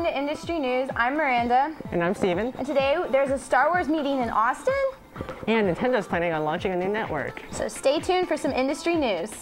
to Industry News. I'm Miranda. And I'm Steven. And today there's a Star Wars meeting in Austin. And Nintendo's planning on launching a new network. So stay tuned for some industry news.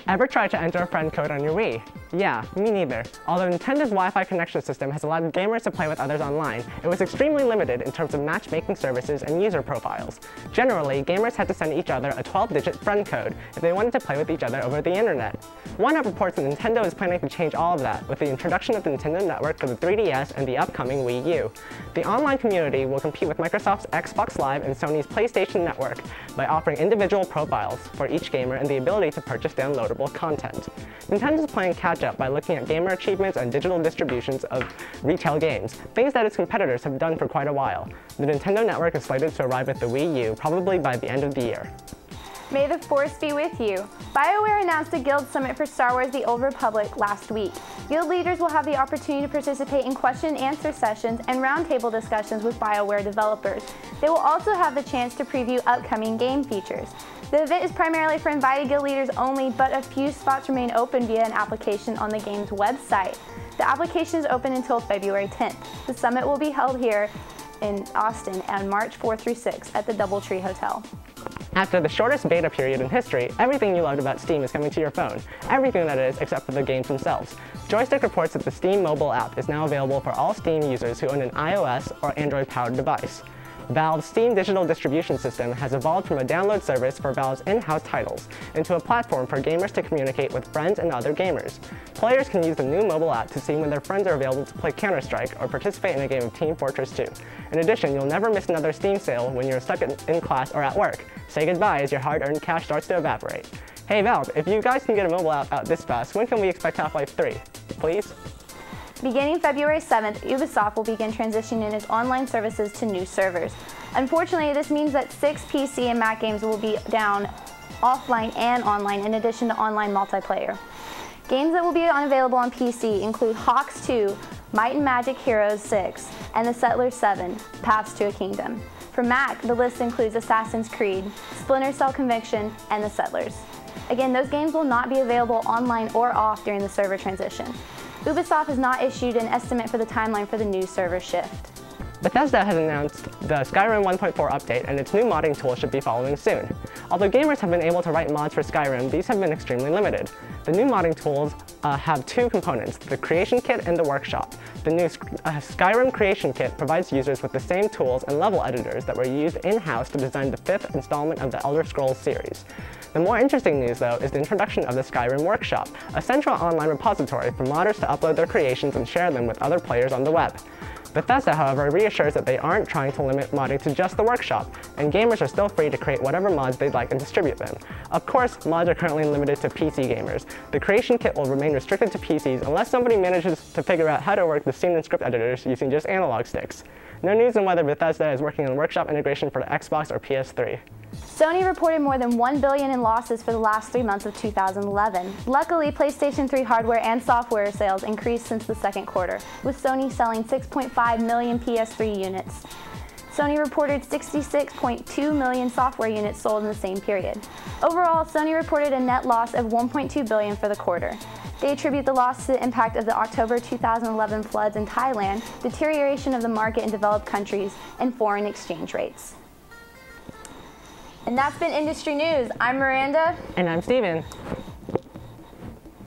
Ever tried to enter a friend code on your Wii? Yeah, me neither. Although Nintendo's Wi-Fi connection system has allowed gamers to play with others online, it was extremely limited in terms of matchmaking services and user profiles. Generally, gamers had to send each other a 12-digit friend code if they wanted to play with each other over the internet. One reports that Nintendo is planning to change all of that with the introduction of the Nintendo Network for the 3DS and the upcoming Wii U. The online community will compete with Microsoft's Xbox Live and Sony's PlayStation Network by offering individual profiles for each gamer and the ability to purchase downloadable content. Nintendo is playing catch-up by looking at gamer achievements and digital distributions of retail games, things that its competitors have done for quite a while. The Nintendo Network is slated to arrive at the Wii U probably by the end of the year. May the Force be with you. Bioware announced a Guild Summit for Star Wars The Old Republic last week. Guild leaders will have the opportunity to participate in question and answer sessions and roundtable discussions with Bioware developers. They will also have the chance to preview upcoming game features. The event is primarily for invited Guild leaders only, but a few spots remain open via an application on the game's website. The application is open until February 10th. The summit will be held here in Austin on March 4 through 6 at the DoubleTree Hotel. After the shortest beta period in history, everything you loved about Steam is coming to your phone. Everything that is, except for the games themselves. Joystick reports that the Steam mobile app is now available for all Steam users who own an iOS or Android-powered device. Valve's Steam digital distribution system has evolved from a download service for Valve's in-house titles into a platform for gamers to communicate with friends and other gamers. Players can use the new mobile app to see when their friends are available to play Counter-Strike or participate in a game of Team Fortress 2. In addition, you'll never miss another Steam sale when you're stuck in class or at work. Say goodbye as your hard-earned cash starts to evaporate. Hey Valve, if you guys can get a mobile app out this fast, when can we expect Half-Life 3? Please? Beginning February 7th, Ubisoft will begin transitioning its online services to new servers. Unfortunately, this means that 6 PC and Mac games will be down offline and online in addition to online multiplayer. Games that will be unavailable on PC include Hawks 2, Might and Magic Heroes 6, and The Settlers 7, Paths to a Kingdom. For Mac, the list includes Assassin's Creed, Splinter Cell Conviction, and The Settlers. Again, those games will not be available online or off during the server transition. Ubisoft has not issued an estimate for the timeline for the new server shift. Bethesda has announced the Skyrim 1.4 update, and its new modding tool should be following soon. Although gamers have been able to write mods for Skyrim, these have been extremely limited. The new modding tools have two components, the Creation Kit and the Workshop. The new Skyrim Creation Kit provides users with the same tools and level editors that were used in-house to design the 5th installment of the Elder Scrolls series. The more interesting news, though, is the introduction of the Skyrim Workshop, a central online repository for modders to upload their creations and share them with other players on the web. Bethesda, however, reassures that they aren't trying to limit modding to just the workshop, and gamers are still free to create whatever mods they'd like and distribute them. Of course, mods are currently limited to PC gamers. The Creation Kit will remain restricted to PCs unless somebody manages to figure out how to work the scene and script editors using just analog sticks. No news on whether Bethesda is working on workshop integration for the Xbox or PS3. Sony reported more than $1 billion in losses for the last 3 months of 2011. Luckily, PlayStation 3 hardware and software sales increased since the second quarter, with Sony selling 6.5 million PS3 units. Sony reported 66.2 million software units sold in the same period. Overall, Sony reported a net loss of $1.2 billion for the quarter. They attribute the loss to the impact of the October 2011 floods in Thailand, deterioration of the market in developed countries, and foreign exchange rates. And that's been Industry News. I'm Miranda. And I'm Steven.